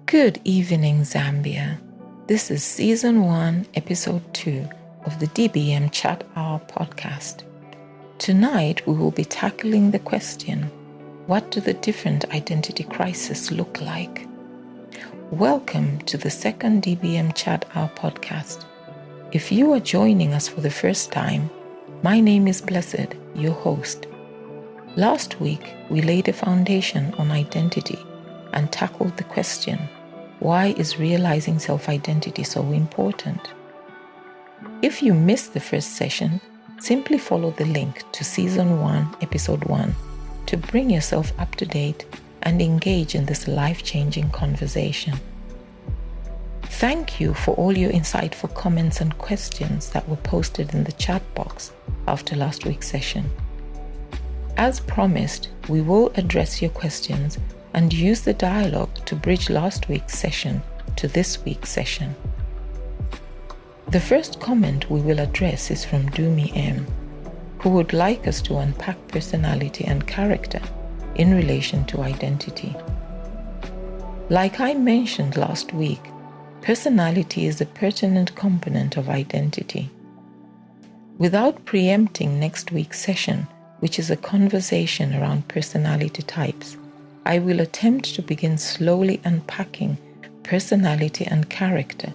Good evening, Zambia. This is Season 1, Episode 2 of the DBM Chat Hour podcast. Tonight, we will be tackling the question, what do the different identity crises look like? Welcome to the second DBM Chat Hour podcast. If you are joining us for the first time, my name is Blessed, your host. Last week, we laid a foundation on identity and tackled the question, why is realizing self-identity so important? If you missed the first session, simply follow the link to Season 1, Episode 1 to bring yourself up to date and engage in this life-changing conversation. Thank you for all your insightful comments and questions that were posted in the chat box after last week's session. As promised, we will address your questions and use the dialogue to bridge last week's session to this week's session. The first comment we will address is from DBM, who would like us to unpack personality and character in relation to identity. Like I mentioned last week, personality is a pertinent component of identity. Without preempting next week's session, which is a conversation around personality types, I will attempt to begin slowly unpacking personality and character,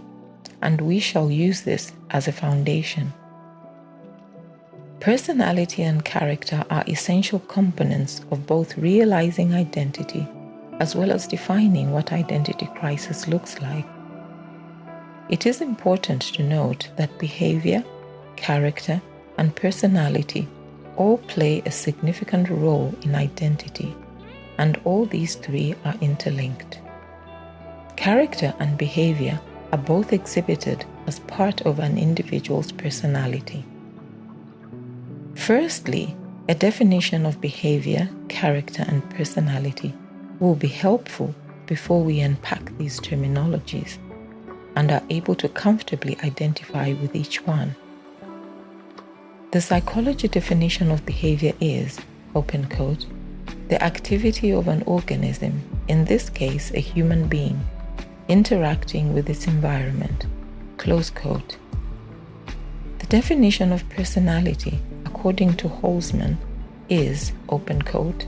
and we shall use this as a foundation. Personality and character are essential components of both realizing identity as well as defining what identity crisis looks like. It is important to note that behavior, character, and personality all play a significant role in identity, and all these three are interlinked. Character and behavior are both exhibited as part of an individual's personality. Firstly, a definition of behavior, character, and personality will be helpful before we unpack these terminologies and are able to comfortably identify with each one. The psychology definition of behavior is, open quote, the activity of an organism, in this case a human being, interacting with its environment, close quote. The definition of personality, according to Holzman, is, open quote,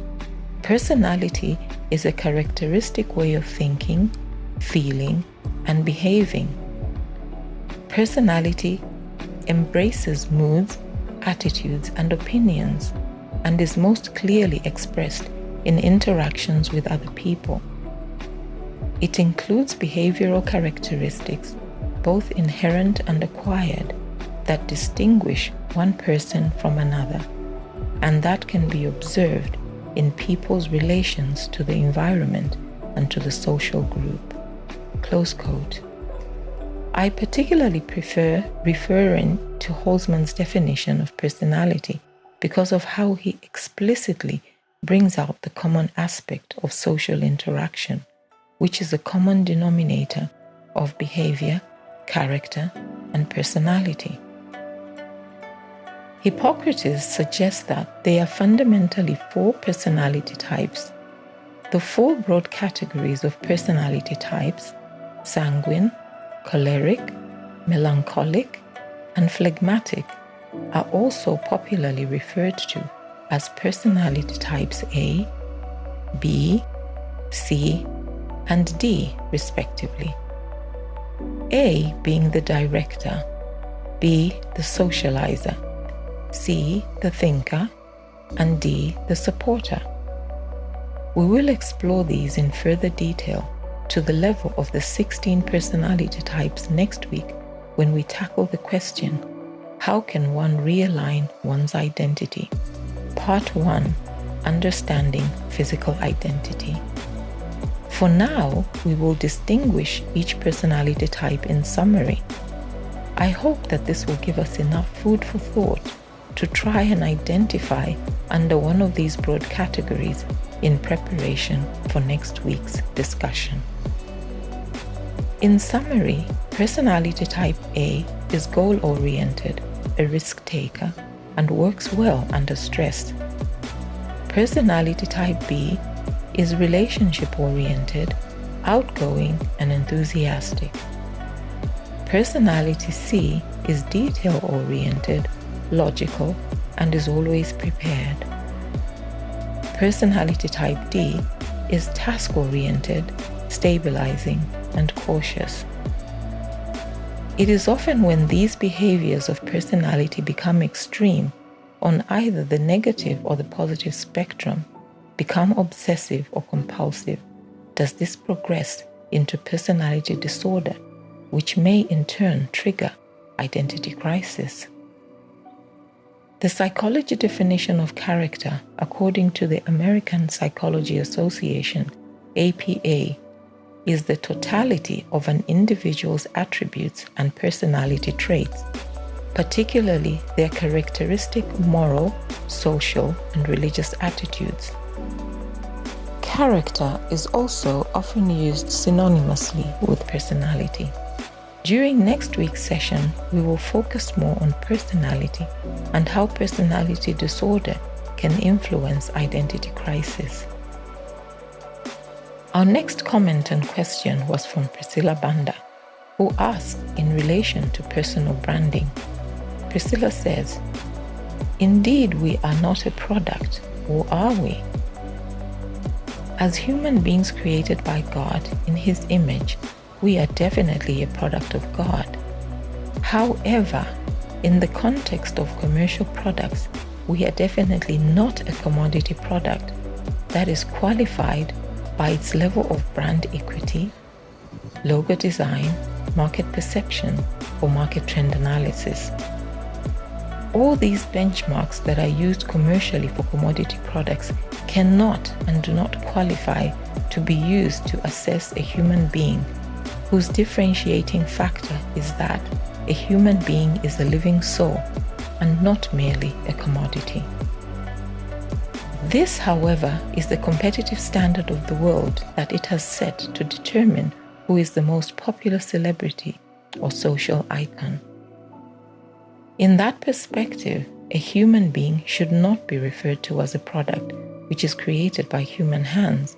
personality is a characteristic way of thinking, feeling, and behaving. Personality embraces moods, attitudes, and opinions, and is most clearly expressed in interactions with other people. It includes behavioral characteristics, both inherent and acquired, that distinguish one person from another, and that can be observed in people's relations to the environment and to the social group. Close quote. I particularly prefer referring to Holzman's definition of personality because of how he explicitly brings out the common aspect of social interaction, which is a common denominator of behavior, character, and personality. Hippocrates suggests that there are fundamentally 4 personality types. The 4 broad categories of personality types, sanguine, choleric, melancholic, and phlegmatic, are also popularly referred to as personality types A, B, C, and D, respectively. A being the director, B the socializer, C the thinker, and D the supporter. We will explore these in further detail to the level of the 16 personality types next week when we tackle the question, how can one realign one's identity? Part 1, Understanding Physical Identity. For now, we will distinguish each personality type in summary. I hope that this will give us enough food for thought to try and identify under one of these broad categories in preparation for next week's discussion. In summary, personality type A is goal-oriented, a risk-taker, and works well under stress. Personality type B is relationship-oriented, outgoing and enthusiastic. Personality C is detail-oriented, logical, and is always prepared. Personality type D is task-oriented, stabilizing, and cautious. It is often when these behaviors of personality become extreme on either the negative or the positive spectrum, become obsessive or compulsive, does this progress into personality disorder, which may in turn trigger identity crisis. The psychology definition of character, according to the American Psychology Association, APA, is the totality of an individual's attributes and personality traits, particularly their characteristic moral, social, and religious attitudes. Character is also often used synonymously with personality. During next week's session, we will focus more on personality and how personality disorder can influence identity crisis. Our next comment and question was from Priscilla Banda, who asked in relation to personal branding. Priscilla says, "Indeed, we are not a product, or are we? As human beings created by God in His image, we are definitely a product of God. However, in the context of commercial products, we are definitely not a commodity product that is qualified by its level of brand equity, logo design, market perception, or market trend analysis. All these benchmarks that are used commercially for commodity products cannot and do not qualify to be used to assess a human being whose differentiating factor is that a human being is a living soul and not merely a commodity. This, however, is the competitive standard of the world that it has set to determine who is the most popular celebrity or social icon. In that perspective, a human being should not be referred to as a product which is created by human hands,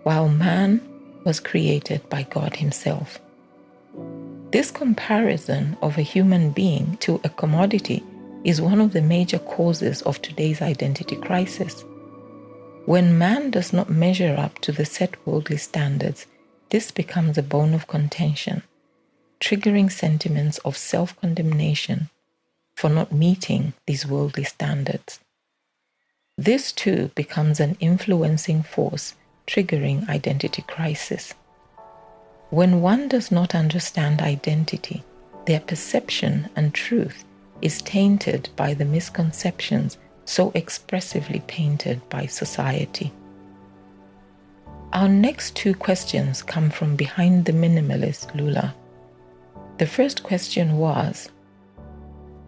while man was created by God Himself. This comparison of a human being to a commodity is one of the major causes of today's identity crisis. When man does not measure up to the set worldly standards, this becomes a bone of contention, triggering sentiments of self-condemnation for not meeting these worldly standards. This too becomes an influencing force, triggering identity crisis. When one does not understand identity, their perception and truth is tainted by the misconceptions so expressively painted by society. Our next two questions come from behind the minimalist Lula. The first question was,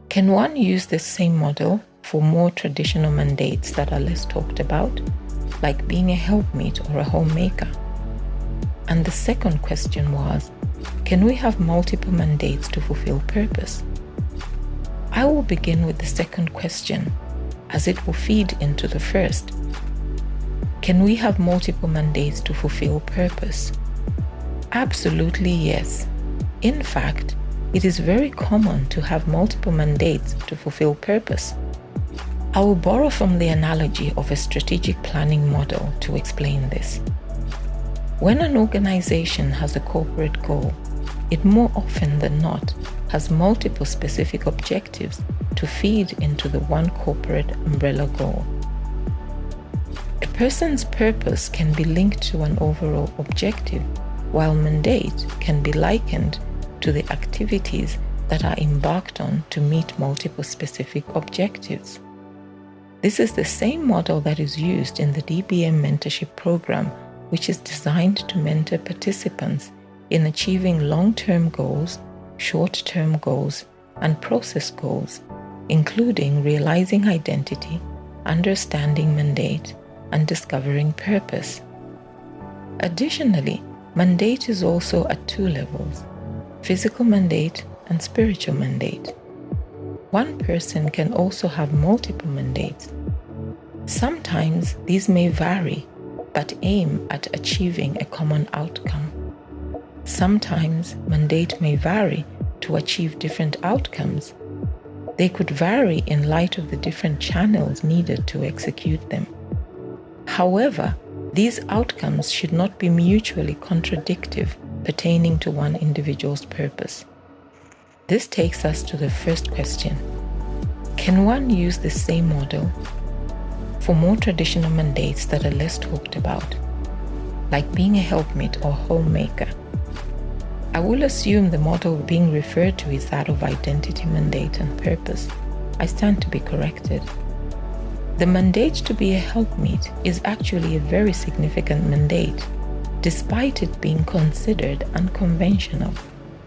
can one use this same model for more traditional mandates that are less talked about, like being a helpmate or a homemaker? And the second question was, can we have multiple mandates to fulfill purpose? I will begin with the second question, as it will feed into the first. Can we have multiple mandates to fulfill purpose? Absolutely yes. In fact, it is very common to have multiple mandates to fulfill purpose. I will borrow from the analogy of a strategic planning model to explain this. When an organization has a corporate goal, it more often than not has multiple specific objectives to feed into the one corporate umbrella goal. A person's purpose can be linked to an overall objective, while mandate can be likened to the activities that are embarked on to meet multiple specific objectives. This is the same model that is used in the DBM mentorship program, which is designed to mentor participants in achieving long-term goals, short-term goals, and process goals, including realizing identity, understanding mandate, and discovering purpose. Additionally, mandate is also at two levels: physical mandate and spiritual mandate. One person can also have multiple mandates. Sometimes these may vary, but aim at achieving a common outcome. Sometimes mandate may vary to achieve different outcomes. They could vary in light of the different channels needed to execute them. However, these outcomes should not be mutually contradictory pertaining to one individual's purpose. This takes us to the first question. Can one use the same model for more traditional mandates that are less talked about, like being a helpmate or homemaker? I will assume the model being referred to is that of identity, mandate, and purpose. I stand to be corrected. The mandate to be a helpmate is actually a very significant mandate, despite it being considered unconventional,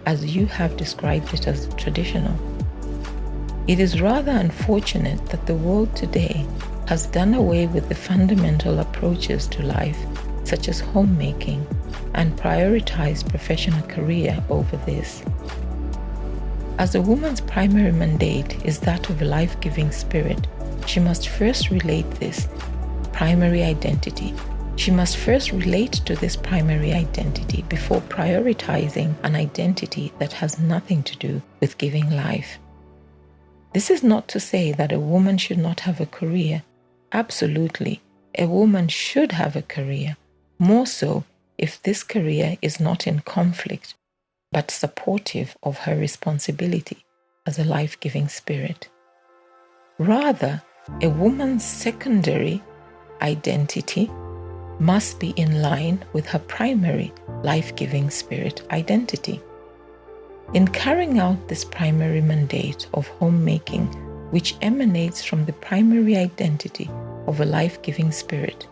as you have described it as traditional. It is rather unfortunate that the world today has done away with the fundamental approaches to life, such as homemaking, and prioritized professional career over this. As a woman's primary mandate is that of a life-giving spirit, she must first relate this primary identity. She must first relate to this primary identity before prioritizing an identity that has nothing to do with giving life. This is not to say that a woman should not have a career. Absolutely, a woman should have a career, more so if this career is not in conflict, but supportive of her responsibility as a life-giving spirit. Rather, a woman's secondary identity must be in line with her primary life-giving spirit identity. In carrying out this primary mandate of homemaking, which emanates from the primary identity of a life-giving spirit,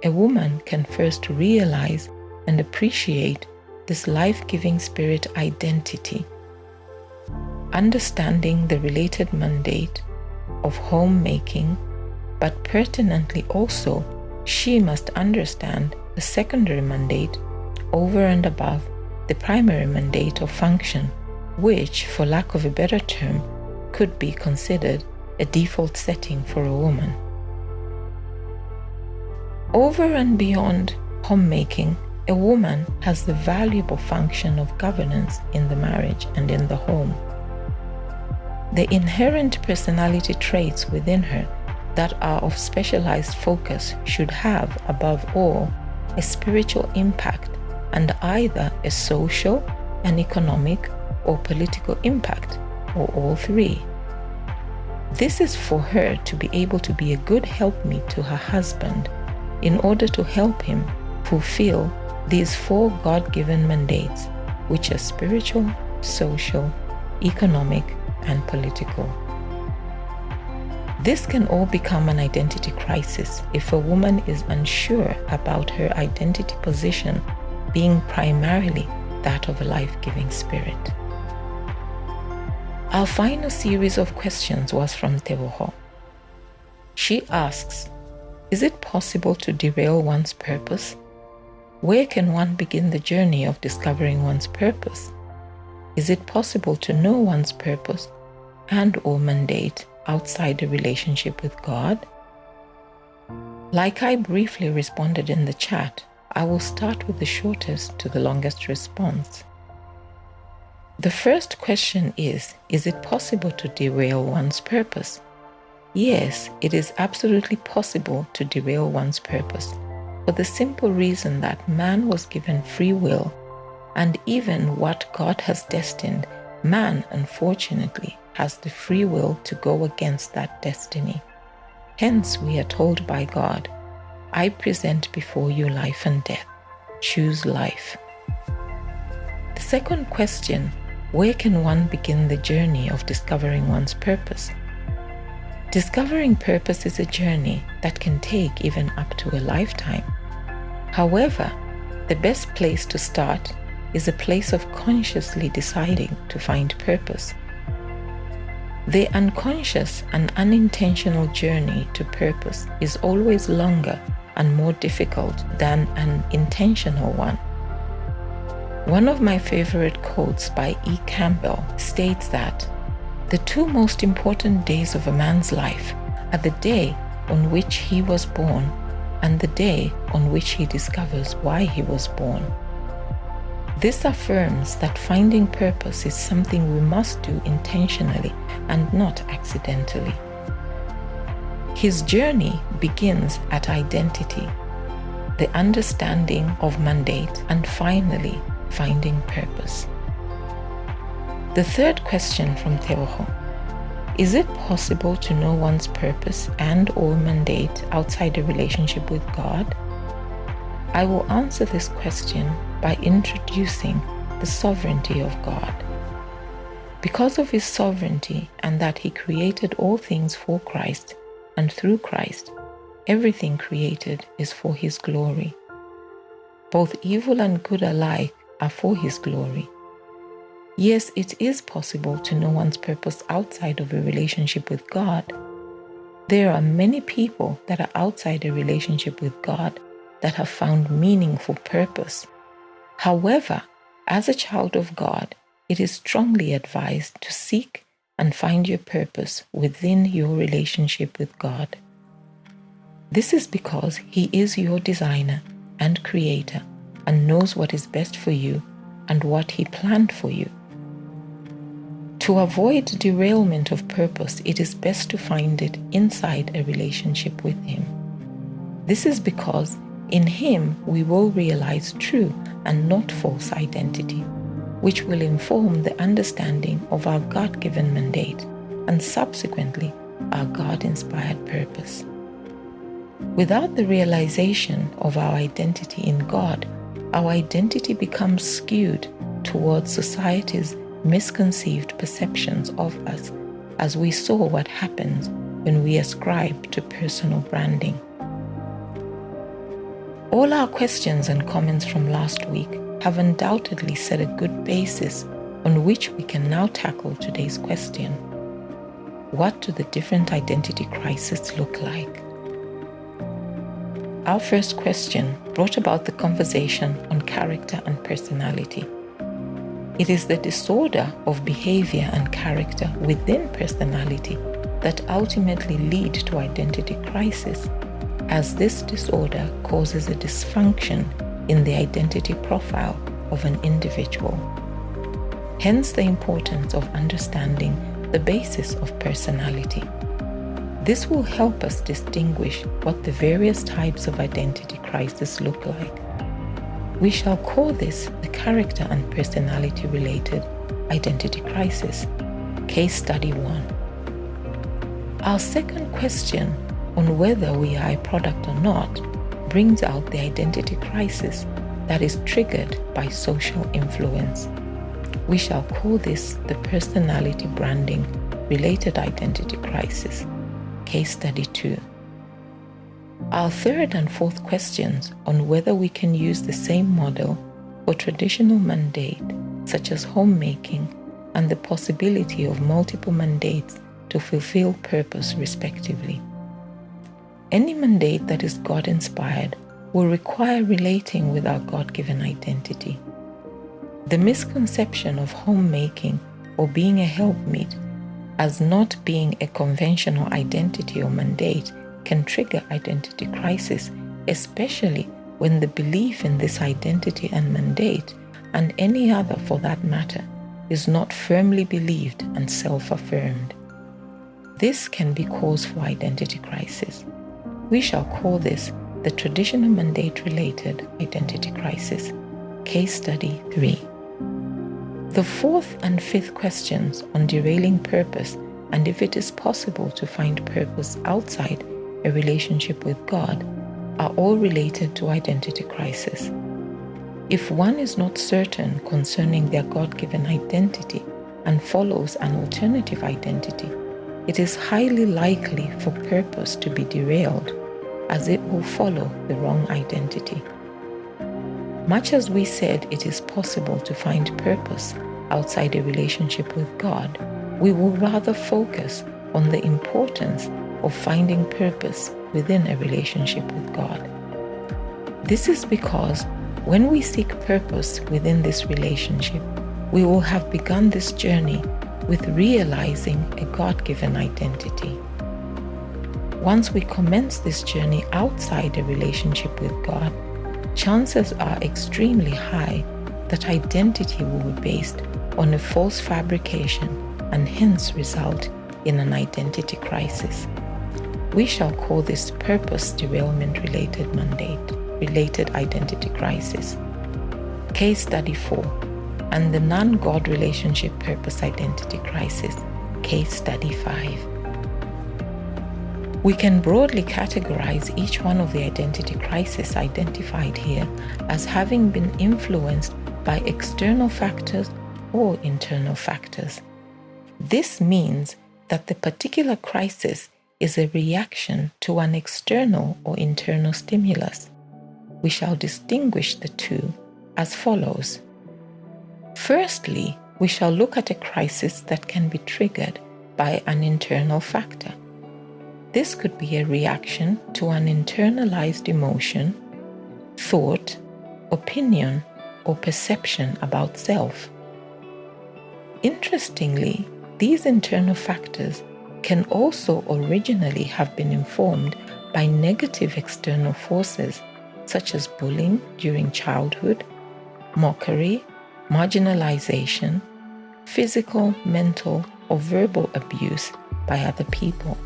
a woman can first realize and appreciate this life-giving spirit identity. Understanding the related mandate of homemaking, but pertinently also, she must understand the secondary mandate over and above the primary mandate of function, which, for lack of a better term, could be considered a default setting for a woman. Over and beyond homemaking, a woman has the valuable function of governance in the marriage and in the home. The inherent personality traits within her that are of specialized focus should have, above all, a spiritual impact and either a social, an economic, or political impact, or all three. This is for her to be able to be a good helpmeet to her husband in order to help him fulfill these four God-given mandates, which are spiritual, social, economic, and political. This can all become an identity crisis if a woman is unsure about her identity position being primarily that of a life-giving spirit. Our final series of questions was from Tewoho. She asks, is it possible to derail one's purpose? Where can one begin the journey of discovering one's purpose? Is it possible to know one's purpose and/or mandate outside a relationship with God? Like I briefly responded in the chat, I will start with the shortest to the longest response. The first question is it possible to derail one's purpose? Yes, it is absolutely possible to derail one's purpose, for the simple reason that man was given free will, and even what God has destined, man, unfortunately, has the free will to go against that destiny. Hence, we are told by God, I present before you life and death. Choose life. The second question, where can one begin the journey of discovering one's purpose? Discovering purpose is a journey that can take even up to a lifetime. However, the best place to start is a place of consciously deciding to find purpose. The unconscious and unintentional journey to purpose is always longer and more difficult than an intentional one. One of my favorite quotes by E. Campbell states that the two most important days of a man's life are the day on which he was born and the day on which he discovers why he was born. This affirms that finding purpose is something we must do intentionally and not accidentally. His journey begins at identity, the understanding of mandate, and finally, finding purpose. The third question from Teoho: is it possible to know one's purpose and/or mandate outside a relationship with God? I will answer this question by introducing the sovereignty of God. Because of his sovereignty and that he created all things for Christ and through Christ, everything created is for his glory. Both evil and good alike are for his glory. Yes, it is possible to know one's purpose outside of a relationship with God. There are many people that are outside a relationship with God that have found meaningful purpose. However, as a child of God, it is strongly advised to seek and find your purpose within your relationship with God. This is because he is your designer and creator and knows what is best for you and what he planned for you. To avoid derailment of purpose, it is best to find it inside a relationship with him. This is because in him we will realize true and not false identity, which will inform the understanding of our God-given mandate and subsequently our God-inspired purpose. Without the realization of our identity in God, our identity becomes skewed towards society's misconceived perceptions of us, as we saw what happens when we ascribe to personal branding. All our questions and comments from last week have undoubtedly set a good basis on which we can now tackle today's question. What do the different identity crises look like? Our first question brought about the conversation on character and personality. It is the disorder of behavior and character within personality that ultimately lead to identity crisis, as this disorder causes a dysfunction in the identity profile of an individual. Hence the importance of understanding the basis of personality. This will help us distinguish what the various types of identity crisis look like. We shall call this the character and personality related identity crisis, case study 1. Our second question on whether we are a product or not brings out the identity crisis that is triggered by social influence. We shall call this the personality branding related identity crisis, case study 2. Our third and fourth questions on whether we can use the same model for traditional mandate, such as homemaking, and the possibility of multiple mandates to fulfill purpose respectively. Any mandate that is God-inspired will require relating with our God-given identity. The misconception of homemaking or being a helpmeet as not being a conventional identity or mandate can trigger identity crisis, especially when the belief in this identity and mandate, and any other for that matter, is not firmly believed and self-affirmed. This can be cause for identity crisis. We shall call this the traditional mandate-related identity crisis, case study 3. The fourth and fifth questions on derailing purpose and if it is possible to find purpose outside a relationship with God are all related to identity crisis. If one is not certain concerning their God-given identity and follows an alternative identity, it is highly likely for purpose to be derailed, as it will follow the wrong identity. Much as we said it is possible to find purpose outside a relationship with God, we will rather focus on the importance of finding purpose within a relationship with God. This is because when we seek purpose within this relationship, we will have begun this journey with realizing a God-given identity. Once we commence this journey outside a relationship with God, chances are extremely high that identity will be based on a false fabrication and hence result in an identity crisis. We shall call this purpose derailment related identity crisis. Case study 4, and the non-God relationship purpose identity crisis. Case study 5. We can broadly categorize each one of the identity crises identified here as having been influenced by external factors or internal factors. This means that the particular crisis is a reaction to an external or internal stimulus. We shall distinguish the two as follows. Firstly, we shall look at a crisis that can be triggered by an internal factor. This could be a reaction to an internalized emotion, thought, opinion, or perception about self. Interestingly, these internal factors can also originally have been informed by negative external forces such as bullying during childhood, mockery, marginalization, physical, mental, or verbal abuse by other people.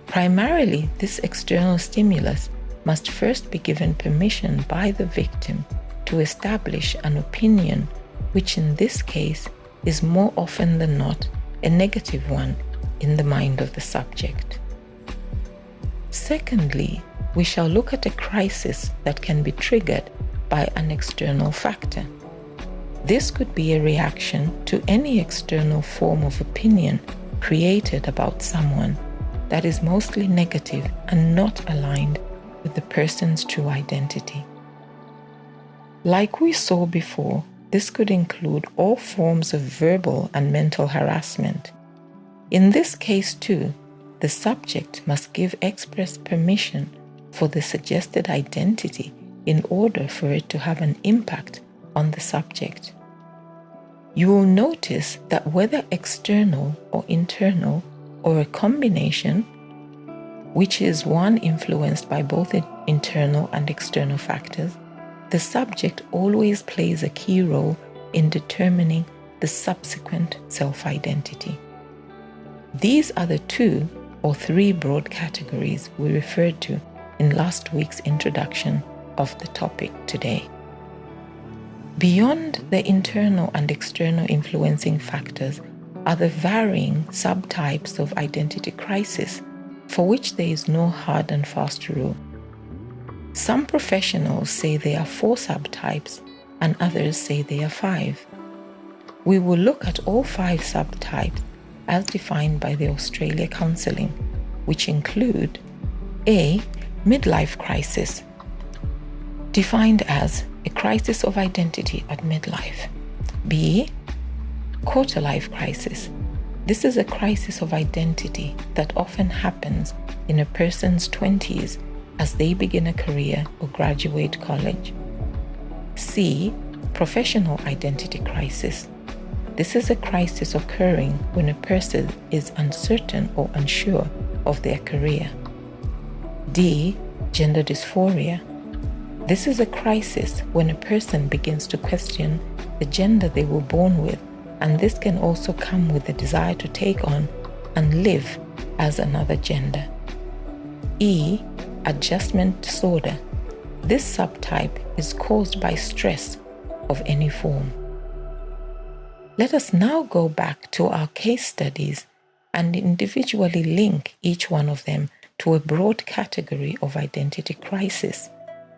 Primarily, this external stimulus must first be given permission by the victim to establish an opinion, which in this case is more often than not a negative one in the mind of the subject. Secondly, we shall look at a crisis that can be triggered by an external factor. This could be a reaction to any external form of opinion created about someone that is mostly negative and not aligned with the person's true identity. Like we saw before, this could include all forms of verbal and mental harassment. In this case too, the subject must give express permission for the suggested identity in order for it to have an impact on the subject. You will notice that whether external or internal or a combination, which is one influenced by both internal and external factors, the subject always plays a key role in determining the subsequent self-identity. These are the 2 or 3 broad categories we referred to in last week's introduction of the topic today. Beyond the internal and external influencing factors are the varying subtypes of identity crisis for which there is no hard and fast rule. Some professionals say there are 4 subtypes and others say there are 5. We will look at all 5 subtypes as defined by the Australia Counselling, which include A. Midlife crisis, defined as a crisis of identity at midlife. B. Quarter-life crisis. This is a crisis of identity that often happens in a person's 20s as they begin a career or graduate college. C. Professional identity crisis. This is a crisis occurring when a person is uncertain or unsure of their career. D. Gender dysphoria. This is a crisis when a person begins to question the gender they were born with, and this can also come with the desire to take on and live as another gender. E. Adjustment disorder. This subtype is caused by stress of any form. Let us now go back to our case studies and individually link each one of them to a broad category of identity crisis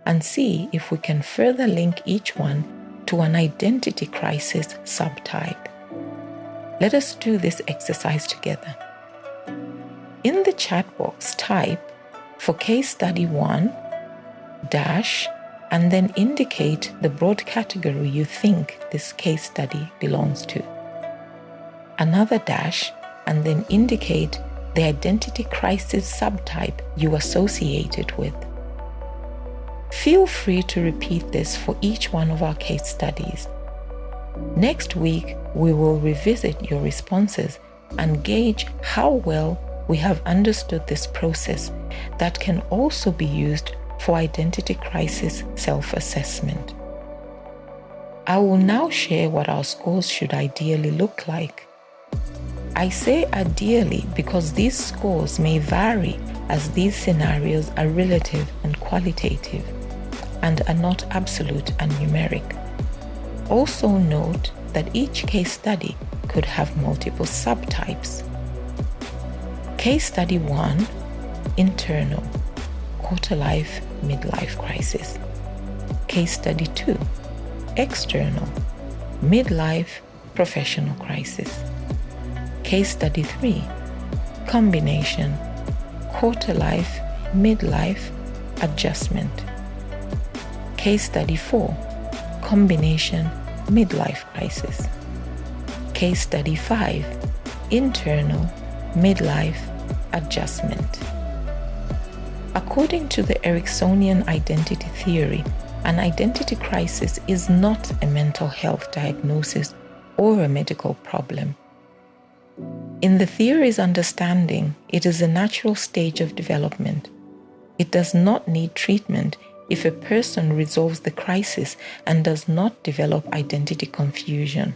and see if we can further link each one to an identity crisis subtype. Let us do this exercise together. In the chat box, type for case study 1 dash and then indicate the broad category you think this case study belongs to. Another dash and then indicate the identity crisis subtype you associate it with. Feel free to repeat this for each one of our case studies. Next week, we will revisit your responses and gauge how well we have understood this process that can also be used for identity crisis self-assessment. I will now share what our scores should ideally look like. I say ideally because these scores may vary as these scenarios are relative and qualitative and are not absolute and numeric. Also note that each case study could have multiple subtypes. Case study 1, internal, quarter life, midlife crisis. Case study 2, external, midlife, professional crisis. Case study 3, combination, quarter life, midlife, adjustment. Case study 4, combination, midlife crisis. Case study 5, internal, midlife, adjustment. According to the Ericksonian identity theory, an identity crisis is not a mental health diagnosis or a medical problem. In the theory's understanding, it is a natural stage of development. It does not need treatment if a person resolves the crisis and does not develop identity confusion.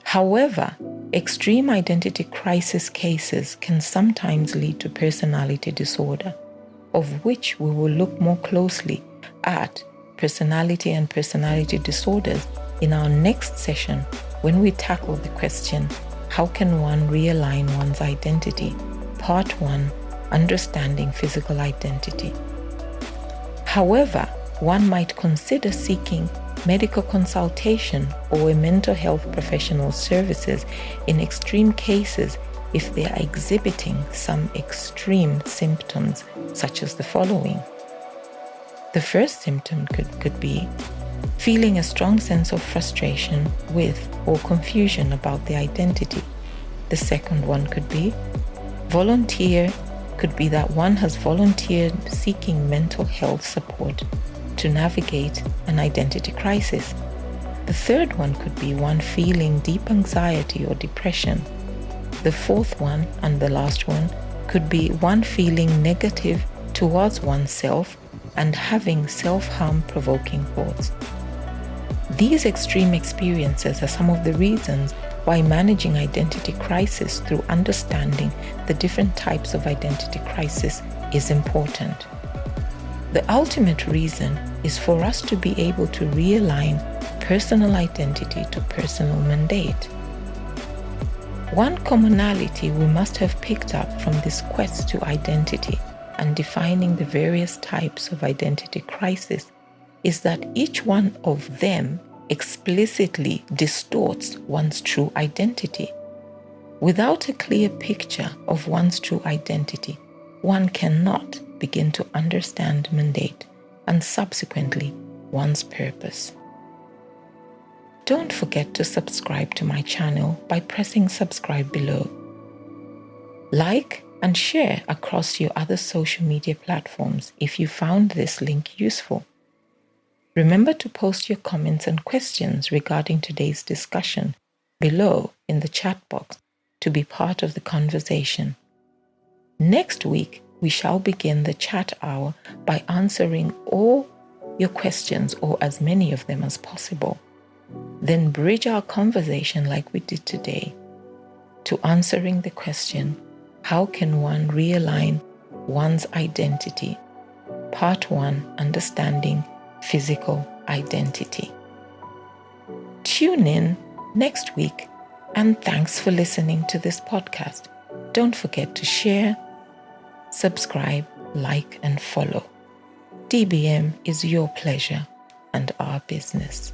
However, extreme identity crisis cases can sometimes lead to personality disorder, of which we will look more closely at personality and personality disorders in our next session when we tackle the question, how can one realign one's identity? Part 1, Understanding Physical Identity. However, one might consider seeking medical consultation or a mental health professional's services in extreme cases if they are exhibiting some extreme symptoms, such as the following. The first symptom could be feeling a strong sense of frustration with or confusion about the identity. The second one could be volunteer, could be that one has volunteered seeking mental health support to navigate an identity crisis. The third one could be one feeling deep anxiety or depression. The fourth one, and the last one, could be one feeling negative towards oneself and having self-harm provoking thoughts. These extreme experiences are some of the reasons why managing identity crisis through understanding the different types of identity crisis is important. The ultimate reason is for us to be able to realign personal identity to personal mandate. One commonality we must have picked up from this quest to identity and defining the various types of identity crisis is that each one of them explicitly distorts one's true identity. Without a clear picture of one's true identity, one cannot begin to understand mandate and subsequently one's purpose. Don't forget to subscribe to my channel by pressing subscribe below. Like and share across your other social media platforms if you found this link useful. Remember to post your comments and questions regarding today's discussion below in the chat box to be part of the conversation. Next week, we shall begin the chat hour by answering all your questions or as many of them as possible. Then bridge our conversation like we did today to answering the question, how can one realign one's identity? Part 1, Understanding Physical Identity. Tune in next week, and thanks for listening to this podcast. Don't forget to share, subscribe, like, and follow. DBM is your pleasure and our business.